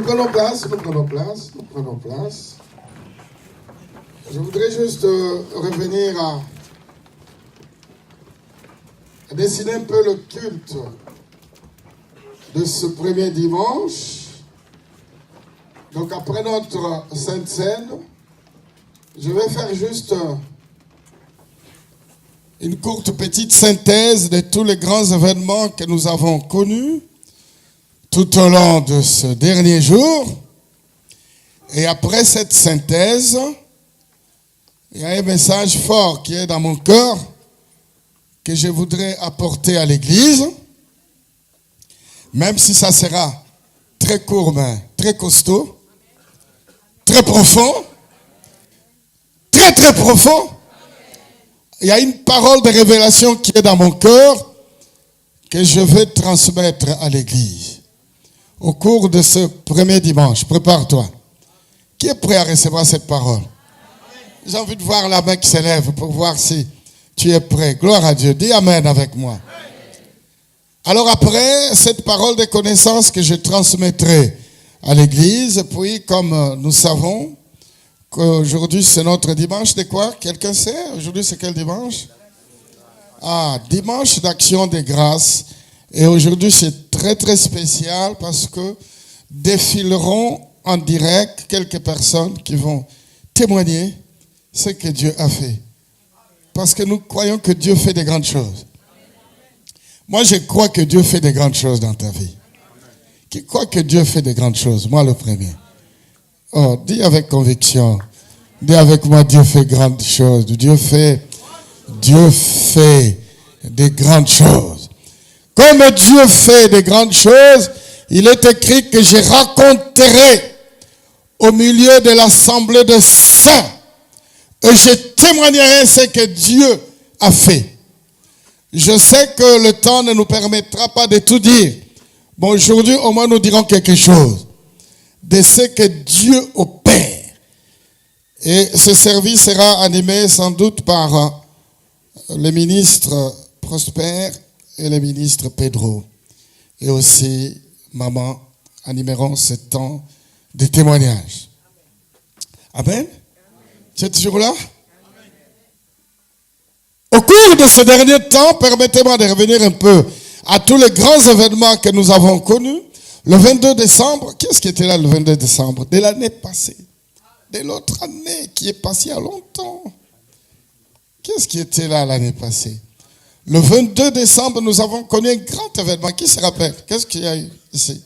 prenons place, nous prenons place, nous prenons place. Je voudrais juste revenir à dessiner un peu le culte de ce premier dimanche. Donc après notre Sainte Seine, je vais faire juste une courte petite synthèse de tous les grands événements que nous avons connus tout au long de ce dernier jour. Et après cette synthèse, il y a un message fort qui est dans mon cœur que je voudrais apporter à l'Église, même si ça sera très court, mais très costaud, très profond, très très profond. Il y a une parole de révélation qui est dans mon cœur que je vais transmettre à l'Église au cours de ce premier dimanche. Prépare-toi. Qui est prêt à recevoir cette parole? J'ai envie de voir la main qui s'élève pour voir si tu es prêt. Gloire à Dieu. Dis Amen avec moi. Alors après, cette parole de connaissance que je transmettrai à l'Église, puis comme nous savons qu'aujourd'hui c'est notre dimanche de quoi? Quelqu'un sait? Aujourd'hui c'est quel dimanche? Dimanche d'action des grâces. Et aujourd'hui c'est très très spécial parce que défileront en direct quelques personnes qui vont témoigner ce que Dieu a fait. Parce que nous croyons que Dieu fait de grandes choses. Moi je crois que Dieu fait de grandes choses dans ta vie. Qui croit que Dieu fait de grandes choses? Moi le premier. Oh, dis avec conviction. Dis avec moi, Dieu fait grandes choses. Dieu fait de grandes choses. Comme Dieu fait de grandes choses, il est écrit que je raconterai au milieu de l'assemblée des saints et je témoignerai ce que Dieu a fait. Je sais que le temps ne nous permettra pas de tout dire. Bon, aujourd'hui, au moins, nous dirons quelque chose de ce que Dieu opère. Et ce service sera animé sans doute par le ministre Prosper et le ministre Pedro. Et aussi, maman, animeront ce temps de témoignage. Amen. Tu es toujours là? Au cours de ce dernier temps, permettez-moi de revenir un peu à tous les grands événements que nous avons connus. Le 22 décembre, qu'est-ce qui était là le 22 décembre? De l'année passée. De l'autre année qui est passée il y a longtemps. Qu'est-ce qui était là l'année passée? Le 22 décembre, nous avons connu un grand événement. Qui se rappelle? Qu'est-ce qu'il y a eu ici?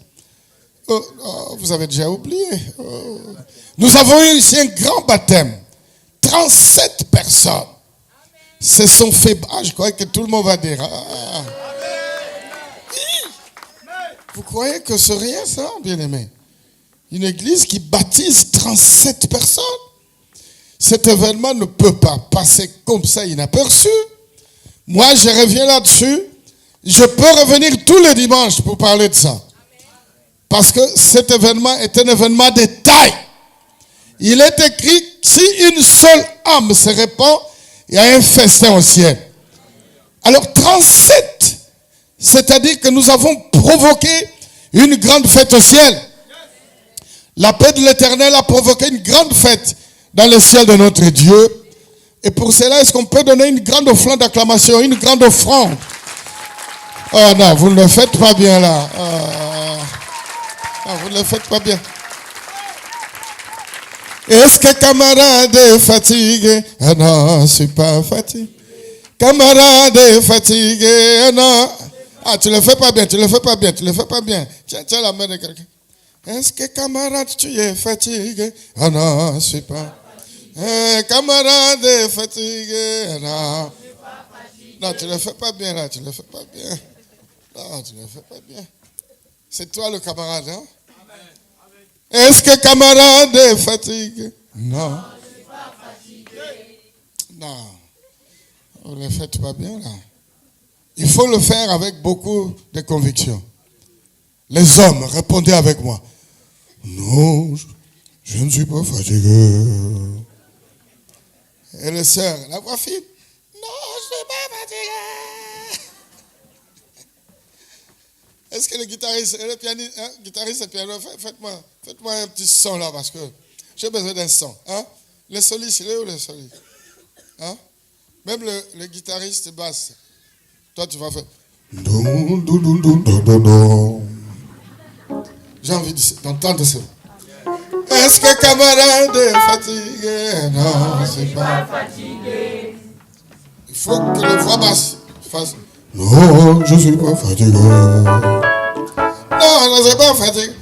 Vous avez déjà oublié. Nous avons eu ici un grand baptême. 37 personnes se sont fait. Je crois que tout le monde va dire. Vous croyez que c'est rien ça, bien-aimé? Une église qui baptise 37 personnes. Cet événement ne peut pas passer comme ça inaperçu. Moi, je reviens là-dessus. Je peux revenir tous les dimanches pour parler de ça. Parce que cet événement est un événement de taille. Il est écrit, si une seule âme se répand, il y a un festin au ciel. Alors 37, c'est-à-dire que nous avons provoqué une grande fête au ciel. La paix de l'Éternel a provoqué une grande fête dans le ciel de notre Dieu. Et pour cela, est-ce qu'on peut donner une grande offrande d'acclamation, une grande offrande? Oh non, vous ne le faites pas bien là. Vous ne le faites pas bien. Est-ce que camarade est fatigué? Ah non, je ne suis pas fatigué. Camarade est fatigué? Ah non. Tu ne le fais pas bien, tu ne le fais pas bien, tu ne le fais pas bien. Tiens la main de quelqu'un. Est-ce que camarade, tu es fatigué? Ah non, je ne suis pas. Camarade est fatigué? Non. Non, tu ne le fais pas bien là, tu ne le fais pas bien. Non, tu ne le fais pas bien. C'est toi le camarade, hein? Est-ce que camarade est fatigué? Non. Je ne suis pas fatigué. Non. Vous ne le faites pas bien là. Il faut le faire avec beaucoup de conviction. Les hommes, répondez avec moi. Non, je ne suis pas fatigué. Et les sœurs, la voix fine. Non, je ne suis pas fatigué. Est-ce que le guitariste et le pianiste, guitariste et piano, faites-moi un petit son là parce que j'ai besoin d'un son. Hein? Le soliste, il est où le soliste? Hein? Même le guitariste basse. Toi, tu vas faire. J'ai envie d'entendre ça. Est-ce que camarade est fatigué? Non, c'est pas fatigué. Il faut que la voix basse fasse. Non, je suis pas fatigué. Non, je suis pas fatigué.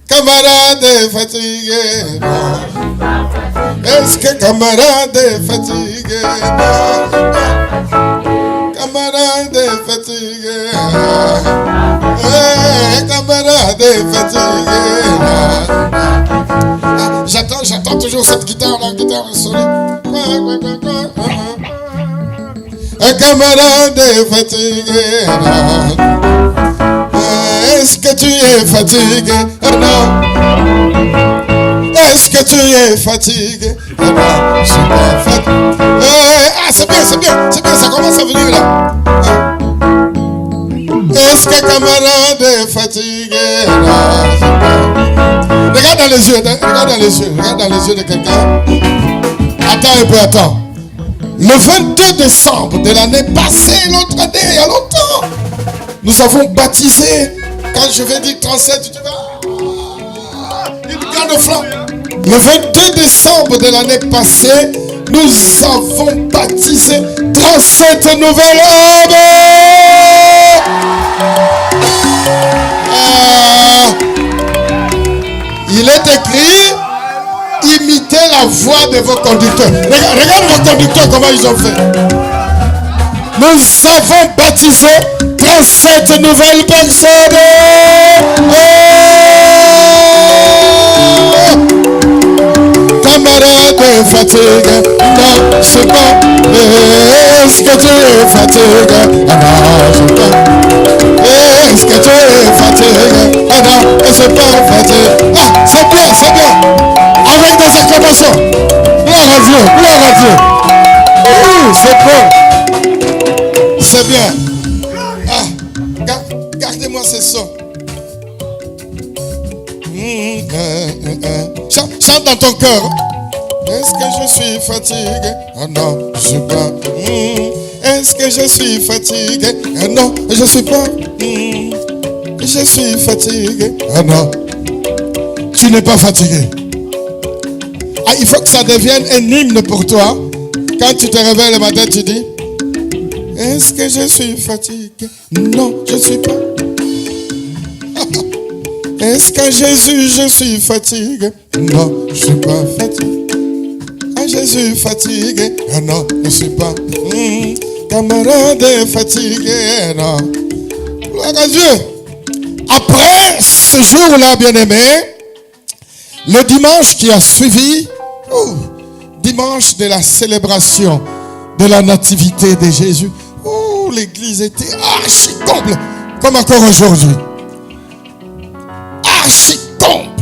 Camarade est fatigué. Non, je suis pas fatigué. Est-ce que camarade est fatigué? Non, je suis pas fatigué. Camarade est fatigué. Camarade est fatigué. J'attends toujours cette guitare solo. Un camarade est fatigué. Est-ce que tu es fatigué? Non. Est-ce que tu es fatigué? Non, je suis pas fatigué. C'est bien, ça commence à venir là. Est-ce que camarade est fatigué? Non, regarde dans les yeux de quelqu'un. Attends. Le 22 décembre de l'année passée, l'autre année, il y a longtemps, nous avons baptisé, quand je vais dire 37, tu te vas, une grande flamme. Le 22 décembre de l'année passée, nous avons baptisé 37 nouvelles âmes. Il est écrit, imitez la voix de vos conducteurs. Regarde vos conducteurs, comment ils ont fait. Nous avons baptisé 37 nouvelles personnes. Camarade fatigué, non, c'est pas. Est-ce que tu es fatigué? Non, c'est pas. Est-ce que tu es fatigué? Non, c'est pas fatigué. C'est bien. Avec des acclamations. Gloire à Dieu. C'est bien. Gardez-moi ces sons. Chante dans ton cœur. Est-ce que je suis fatigué? Non, je suis pas. Est-ce que je suis fatigué? Non, je suis pas. Je suis fatigué. Non, tu n'es pas fatigué. Il faut que ça devienne un hymne pour toi. Quand tu te réveilles le matin, tu dis: est-ce que je suis fatigué? Non, je ne suis pas. Est-ce que Jésus, je suis fatigué? Non, je ne suis pas fatigué. Jésus fatigué? Non, je ne suis pas. Camarade fatigué? Non. Gloire à Dieu. Après ce jour-là, bien-aimé, le dimanche qui a suivi, dimanche de la célébration de la nativité de Jésus, l'église était archi comble, comme encore aujourd'hui. Archi comble.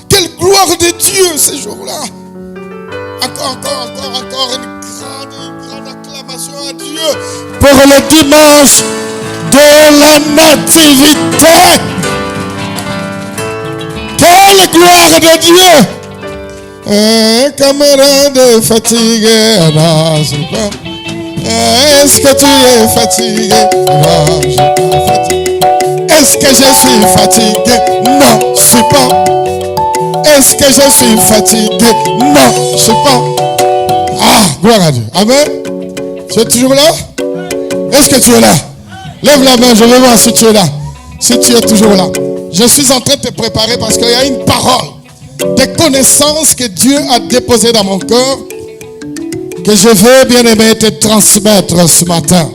Quelle gloire de Dieu ce jour-là. Encore une grande acclamation à Dieu pour le dimanche de la nativité. Quelle gloire de Dieu. Camarade fatigué, non, c'est pas. Est-ce que tu es fatigué? Non, je ne suis pas fatigué. Est-ce que je suis fatigué? Non, je ne suis pas. Est-ce que je suis fatigué? Non, je ne suis pas. Gloire à Dieu. Amen. Tu es toujours là? Est-ce que tu es là? Lève la main, je vais voir si tu es là. Si tu es toujours là. Je suis en train de te préparer parce qu'il y a une parole, des connaissances que Dieu a déposées dans mon cœur, que je veux, bien aimé, te transmettre ce matin.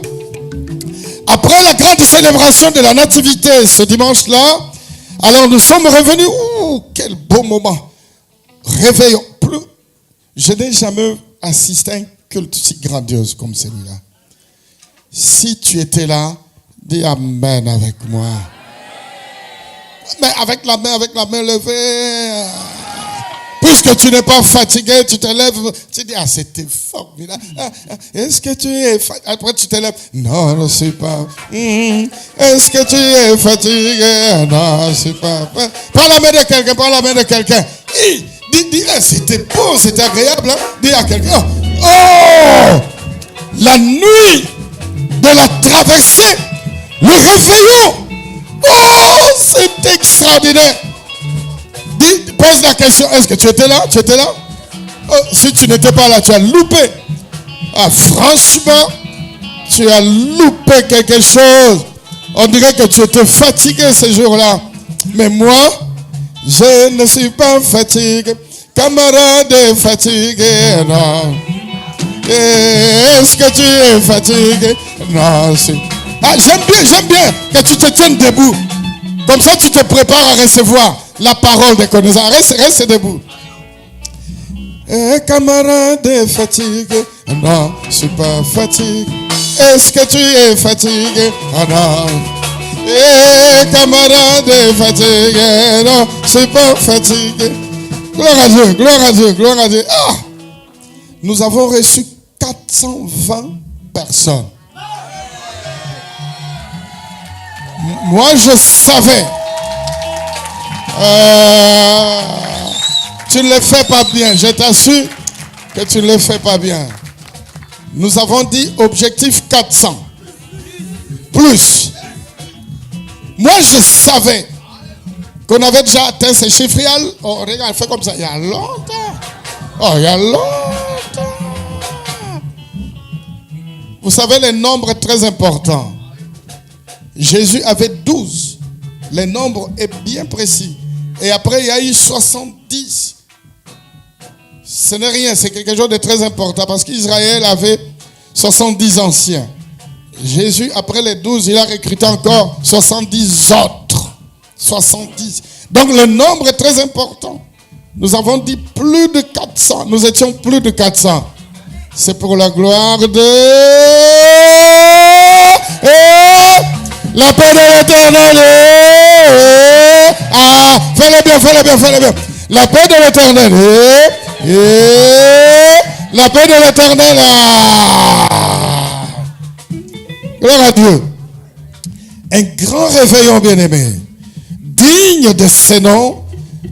Après la grande célébration de la nativité ce dimanche-là, alors nous sommes revenus. Quel beau moment. Réveillons. Je n'ai jamais assisté à un culte si grandiose comme celui-là. Si tu étais là, dis Amen avec moi. Mais avec la main levée. Puisque que tu n'es pas fatigué, tu te lèves, tu dis, ah, c'était formidable. Est-ce que tu es fatigué? Après, tu te lèves. Non, je ne suis pas. Est-ce que tu es fatigué? Non, je ne suis pas. Prends la main de quelqu'un, prends la main de quelqu'un. Dis, c'était beau, c'était agréable. Hein? Dis à quelqu'un, oh, la nuit de la traversée, le réveillon. Oh, c'est extraordinaire. Dis, pose la question, est-ce que tu étais là? Tu étais là? Oh, si tu n'étais pas là, tu as loupé. Ah, franchement, tu as loupé quelque chose. On dirait que tu étais fatigué ce jour-là. Mais moi, je ne suis pas fatigué. Camarade fatigué, non. Est-ce que tu es fatigué? Non, c'est... Ah, j'aime bien que tu te tiennes debout. Comme ça, tu te prépares à recevoir la parole des connaisseurs. Reste debout. Camarade fatigué? Non, je ne suis pas fatigué. Est-ce que tu es fatigué? Ah non. Camarade fatigué? Non, je ne suis pas fatigué. Gloire à Dieu, gloire à Dieu, gloire à Dieu. Ah! Nous avons reçu 420 personnes. Moi, je savais. Tu ne le fais pas bien. Je t'assure que tu ne le fais pas bien. Nous avons dit objectif 400. Plus. Moi, je savais qu'on avait déjà atteint ces chiffres. Oh, regarde, fait comme ça. Il y a longtemps. Oh, il y a longtemps. Vous savez, les nombres très importants. Jésus avait 12. Le nombre est bien précis. Et après, il y a eu 70. Ce n'est rien, c'est quelque chose de très important parce qu'Israël avait 70 anciens. Jésus, après les 12, il a recruté encore 70 autres. 70. Donc le nombre est très important. Nous avons dit plus de 400. Nous étions plus de 400. C'est pour la gloire de... la paix de l'Éternel. Ah, fais-le bien, fais-le bien, fais-le bien. La paix de l'Éternel. La paix de l'Éternel. Ah. Gloire à Dieu. Un grand réveillon, bien-aimé. Digne de ce nom,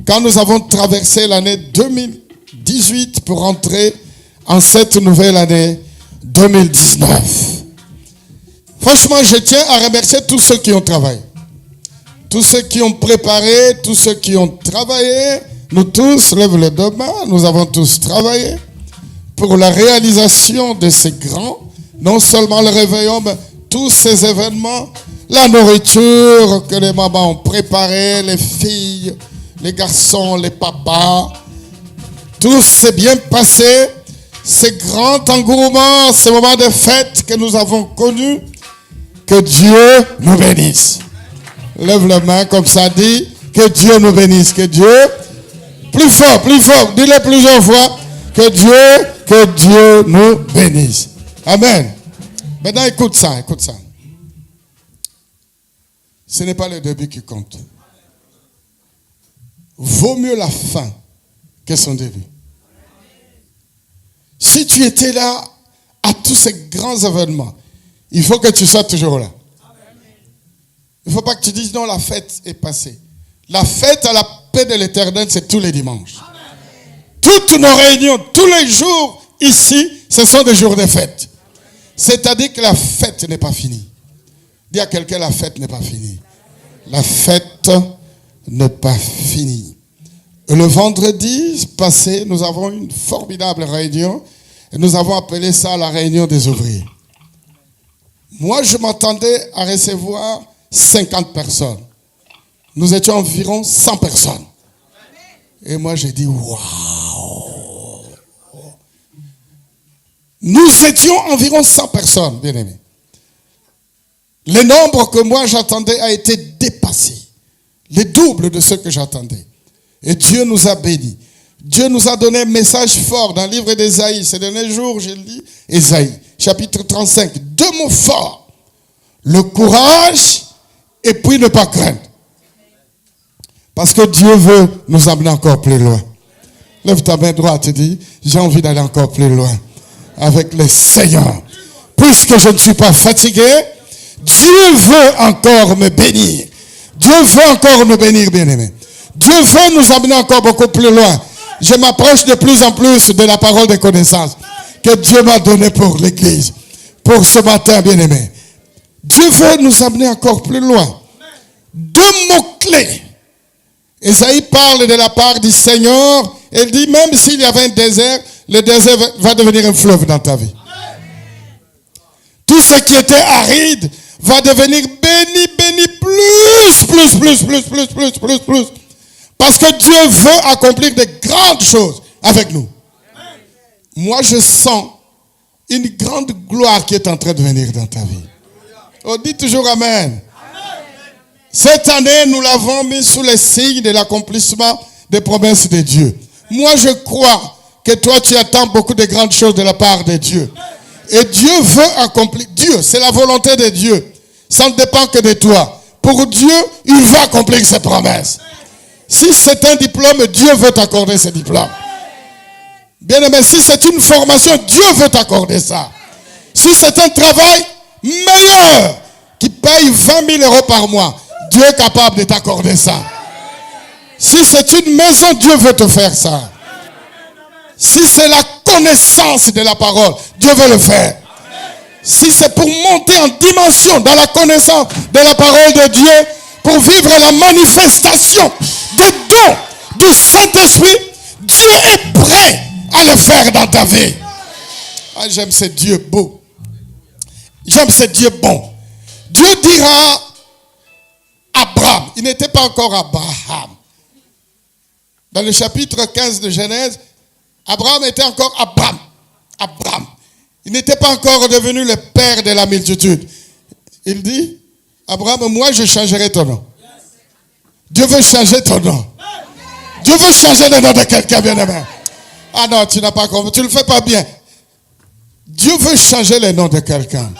quand nous avons traversé l'année 2018 pour entrer en cette nouvelle année 2019. Franchement, je tiens à remercier tous ceux qui ont travaillé. Tous ceux qui ont préparé, tous ceux qui ont travaillé. Nous tous, lève le demain, nous avons tous travaillé pour la réalisation de ces grands, non seulement le réveillon, mais tous ces événements, la nourriture que les mamans ont préparée, les filles, les garçons, les papas. Tout s'est bien passé. Ces grands engouements, ces moments de fête que nous avons connus, que Dieu nous bénisse. Lève la main comme ça, dit que Dieu nous bénisse, que Dieu, plus fort, dis-le plusieurs fois, que Dieu nous bénisse. Amen. Maintenant, écoute ça. Ce n'est pas le début qui compte. Vaut mieux la fin que son début. Si tu étais là à tous ces grands événements, il faut que tu sois toujours là. Il ne faut pas que tu dises non, la fête est passée. La fête à la paix de l'Éternel, c'est tous les dimanches. Toutes nos réunions, tous les jours ici, ce sont des jours de fête. C'est-à-dire que la fête n'est pas finie. Dis à quelqu'un, la fête n'est pas finie. La fête n'est pas finie. Le vendredi passé, nous avons une formidable réunion et nous avons appelé ça la réunion des ouvriers. Moi, je m'attendais à recevoir 50 personnes. Nous étions environ 100 personnes. Et moi, j'ai dit, waouh! Nous étions environ 100 personnes, bien aimés. Le nombre que moi j'attendais a été dépassé. Le double de ce que j'attendais. Et Dieu nous a bénis. Dieu nous a donné un message fort dans le livre d'Ésaïe. Ces derniers jours, j'ai lu Ésaïe, chapitre 35. Deux mots forts. Le courage et puis ne pas craindre. Parce que Dieu veut nous amener encore plus loin. Lève ta main droite et dis, j'ai envie d'aller encore plus loin avec le Seigneur. Puisque je ne suis pas fatigué, Dieu veut encore me bénir. Dieu veut encore nous bénir, bien-aimés. Dieu veut nous amener encore beaucoup plus loin. Je m'approche de plus en plus de la parole de connaissance que Dieu m'a donnée pour l'église. Pour ce matin, bien-aimés. Dieu veut nous amener encore plus loin. 2 mots-clés. Esaïe parle de la part du Seigneur. Il dit, même s'il y avait un désert, le désert va devenir un fleuve dans ta vie. Tout ce qui était aride va devenir béni, plus. Parce que Dieu veut accomplir de grandes choses avec nous. Moi, je sens une grande gloire qui est en train de venir dans ta vie. On dit toujours Amen. Cette année, nous l'avons mis sous le signe de l'accomplissement des promesses de Dieu. Moi, je crois que toi, tu attends beaucoup de grandes choses de la part de Dieu. Et Dieu veut accomplir. Dieu, c'est la volonté de Dieu. Ça ne dépend que de toi. Pour Dieu, il veut accomplir ses promesses. Si c'est un diplôme, Dieu veut t'accorder ce diplôme. Bien aimé, si c'est une formation, Dieu veut t'accorder ça. Si c'est un travail meilleur, qui paye 20 000 euros par mois, Dieu est capable de t'accorder ça. Si c'est une maison, Dieu veut te faire ça. Si c'est la connaissance de la parole, Dieu veut le faire. Si c'est pour monter en dimension dans la connaissance de la parole de Dieu, pour vivre la manifestation des dons du Saint-Esprit, Dieu est prêt à le faire dans ta vie. Ah, j'aime ce Dieu beau. J'aime ce Dieu bon. Dieu dira Abraham. Il n'était pas encore Abraham. Dans le chapitre 15 de Genèse, Abraham était encore Abraham. Il n'était pas encore devenu le père de la multitude. Il dit, Abraham, moi je changerai ton nom. Dieu veut changer ton nom. Dieu veut changer le nom de quelqu'un, bien-aimé. Ah non, tu n'as pas compris. Tu ne le fais pas bien. Dieu veut changer le nom de quelqu'un.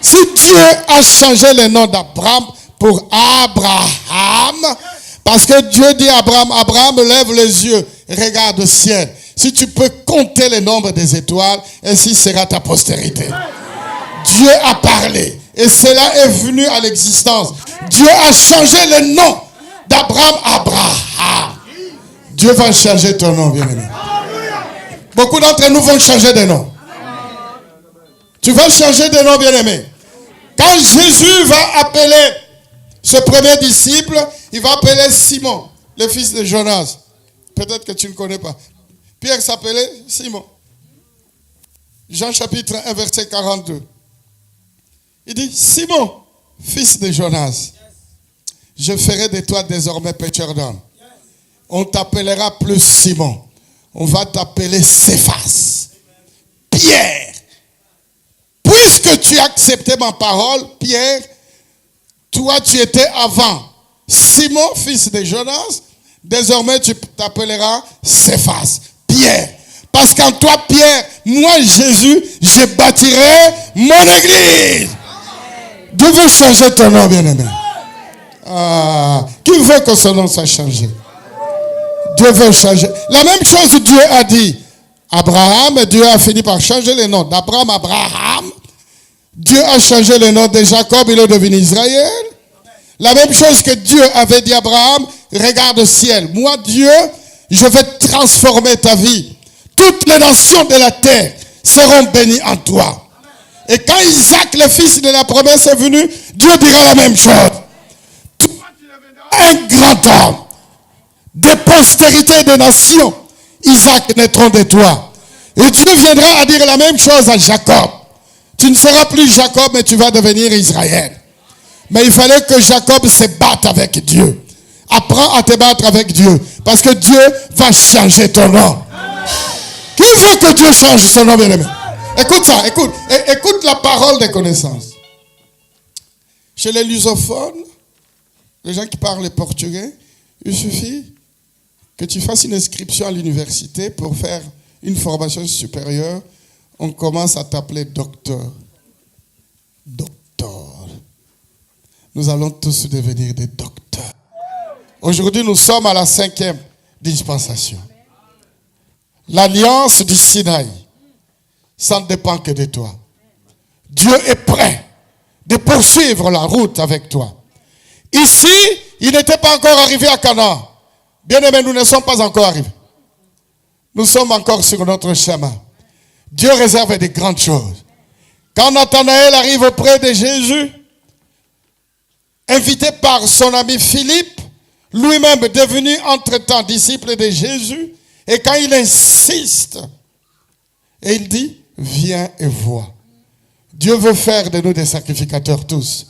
Si Dieu a changé le nom d'Abraham pour Abraham, parce que Dieu dit à Abraham, Abraham, lève les yeux, regarde au ciel. Si tu peux compter le nombre des étoiles, ainsi sera ta postérité. Dieu a parlé et cela est venu à l'existence. Dieu a changé le nom d'Abraham, Abraham. Dieu va changer ton nom, bien-aimé. Beaucoup d'entre nous vont changer de nom. Tu vas changer de nom, bien-aimé. Quand Jésus va appeler ce premier disciple, il va appeler Simon, le fils de Jonas. Peut-être que tu ne connais pas. Pierre s'appelait Simon. Jean chapitre 1, verset 42. Il dit, Simon, fils de Jonas, je ferai de toi désormais pécheur d'hommes. On t'appellera plus Simon. On va t'appeler Céphas. Pierre. Puisque tu as accepté ma parole, Pierre, toi tu étais avant Simon, fils de Jonas, désormais tu t'appelleras Céphas, Pierre. Parce qu'en toi, Pierre, moi, Jésus, je bâtirai mon église. Dieu veut changer ton nom, bien-aimé. Qui veut que son nom soit changé? Dieu veut changer. La même chose, Dieu a dit. Abraham, Dieu a fini par changer le nom d'Abraham, Abraham. Dieu a changé le nom de Jacob, il est devenu Israël. La même chose que Dieu avait dit à Abraham, regarde au ciel. Moi, Dieu, je vais transformer ta vie. Toutes les nations de la terre seront bénies en toi. Et quand Isaac, le fils de la promesse, est venu, Dieu dira la même chose. Toi, tu deviendras un grand homme. Des postérités des nations, Isaac naîtront de toi. Et Dieu viendra à dire la même chose à Jacob. Tu ne seras plus Jacob, mais tu vas devenir Israël. Mais il fallait que Jacob se batte avec Dieu. Apprends à te battre avec Dieu. Parce que Dieu va changer ton nom. Qui veut que Dieu change son nom, bien-aimé? Écoute ça, écoute. Écoute la parole de connaissance. Chez les lusophones, les gens qui parlent portugais, il suffit que tu fasses une inscription à l'université pour faire une formation supérieure. On commence à t'appeler docteur. Docteur. Nous allons tous devenir des docteurs. Aujourd'hui, nous sommes à la 5e dispensation. L'alliance du Sinaï, ça ne dépend que de toi. Dieu est prêt de poursuivre la route avec toi. Ici, il n'était pas encore arrivé à Canaan. Bien-aimés, nous ne sommes pas encore arrivés. Nous sommes encore sur notre chemin. Dieu réserve de grandes choses. Quand Nathanaël arrive auprès de Jésus, invité par son ami Philippe, lui-même devenu entre-temps disciple de Jésus, et quand il insiste, et il dit, viens et vois. Dieu veut faire de nous des sacrificateurs tous.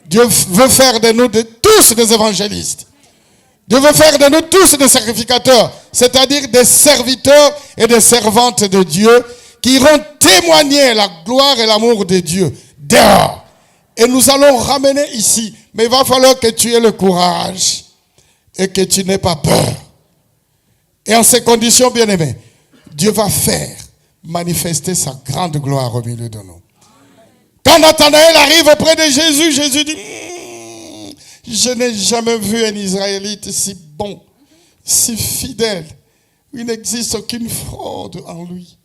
Dieu veut faire de nous tous des évangélistes. Dieu veut faire de nous tous des sacrificateurs, c'est-à-dire des serviteurs et des servantes de Dieu qui iront témoigner la gloire et l'amour de Dieu dehors. Et nous allons ramener ici, mais il va falloir que tu aies le courage et que tu n'aies pas peur. Et en ces conditions, bien-aimés, Dieu va faire manifester sa grande gloire au milieu de nous. Quand Nathanaël arrive auprès de Jésus, Jésus dit, je n'ai jamais vu un Israélite si bon, si fidèle. Il n'existe aucune fraude en lui.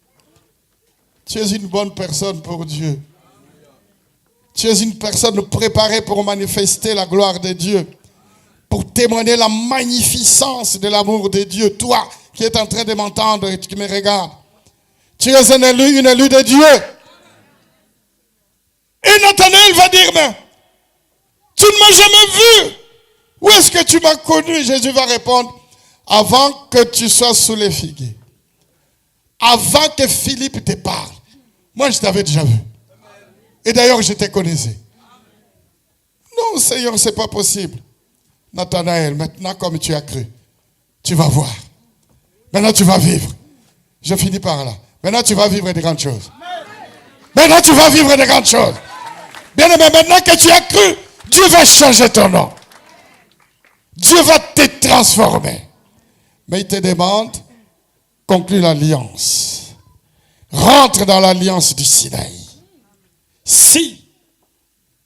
Tu es une bonne personne pour Dieu. Tu es une personne préparée pour manifester la gloire de Dieu, pour témoigner la magnificence de l'amour de Dieu. Toi qui es en train de m'entendre et qui me regardes, tu es une élue de Dieu. Et Nathanaël va dire, mais tu ne m'as jamais vu. Où est-ce que tu m'as connu? Jésus va répondre, avant que tu sois sous les figuiers, avant que Philippe te parle, moi je t'avais déjà vu. Et d'ailleurs je te connaissais. Non Seigneur, c'est pas possible. Nathanaël, maintenant comme tu as cru, tu vas voir. Maintenant tu vas vivre. Je finis par là. Maintenant tu vas vivre de grandes choses. Maintenant tu vas vivre de grandes choses. Bien aimé, maintenant que tu as cru, Dieu va changer ton nom. Dieu va te transformer. Mais il te demande, conclue l'alliance. Rentre dans l'alliance du Sinaï. Si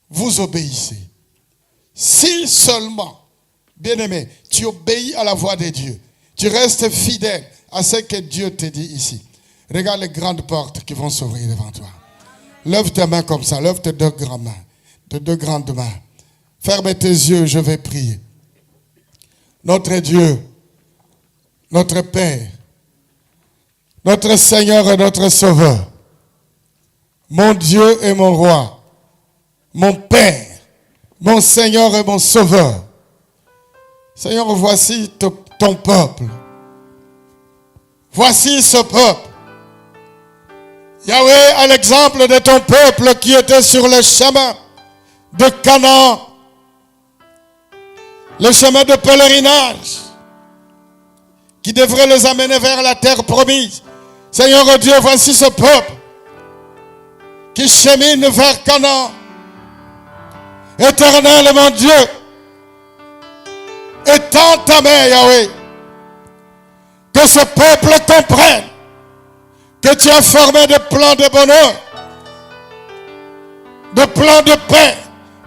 vous obéissez, si seulement, bien-aimé, tu obéis à la voix de Dieu, tu restes fidèle à ce que Dieu te dit ici. Regarde les grandes portes qui vont s'ouvrir devant toi. Lève tes mains comme ça, lève tes deux grandes mains, tes deux grandes mains. Ferme tes yeux, je vais prier. Notre Dieu, notre Père, notre Seigneur et notre Sauveur, mon Dieu et mon Roi, mon Père, mon Seigneur et mon Sauveur. Seigneur, voici ton peuple. Voici ce peuple. Yahweh, à l'exemple de ton peuple qui était sur le chemin de Canaan, le chemin de pèlerinage qui devrait les amener vers la terre promise. Seigneur Dieu, voici ce peuple qui chemine vers Canaan. Éternel, mon Dieu, étends ta main, Yahweh, que ce peuple comprenne que tu as formé des plans de bonheur, des plans de paix,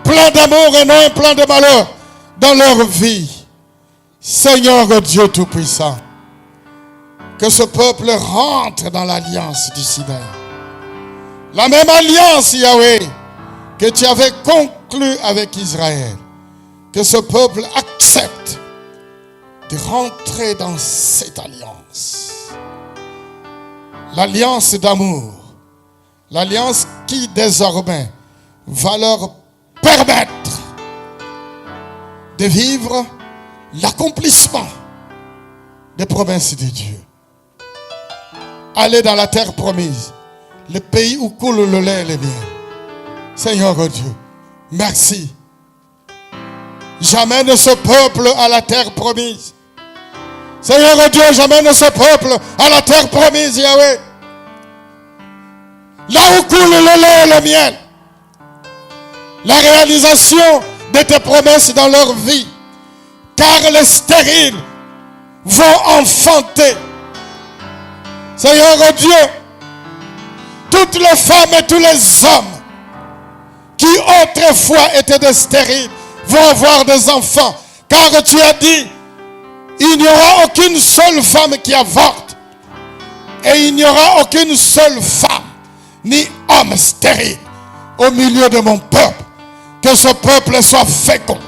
plans d'amour et non un plan de malheur dans leur vie. Seigneur Dieu Tout-Puissant, que ce peuple rentre dans l'alliance du Sinaï. La même alliance, Yahweh, que tu avais conclue avec Israël. Que ce peuple accepte de rentrer dans cette alliance. L'alliance d'amour. L'alliance qui désormais va leur permettre de vivre l'accomplissement des promesses de Dieu. Aller dans la terre promise, le pays où coule le lait et le miel. Seigneur Dieu, merci. J'amène ce peuple à la terre promise. Seigneur Dieu, j'amène ce peuple à la terre promise, Yahweh. Là où coule le lait et le miel. La réalisation de tes promesses dans leur vie. Car les stériles vont enfanter. Seigneur Dieu, toutes les femmes et tous les hommes qui autrefois étaient des stériles vont avoir des enfants. Car tu as dit, il n'y aura aucune seule femme qui avorte. Et il n'y aura aucune seule femme, ni homme stérile au milieu de mon peuple. Que ce peuple soit fécond.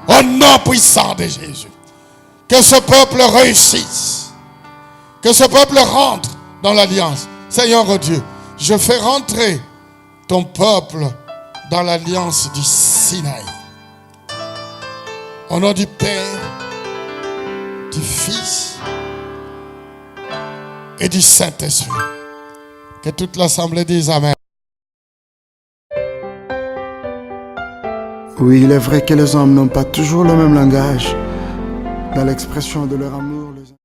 Au nom puissant de Jésus. Que ce peuple réussisse. Que ce peuple rentre dans l'alliance. Seigneur Dieu, je fais rentrer ton peuple dans l'alliance du Sinaï. Au nom du Père, du Fils et du Saint-Esprit. Que toute l'assemblée dise Amen. Oui, il est vrai que les hommes n'ont pas toujours le même langage dans l'expression de leur amour.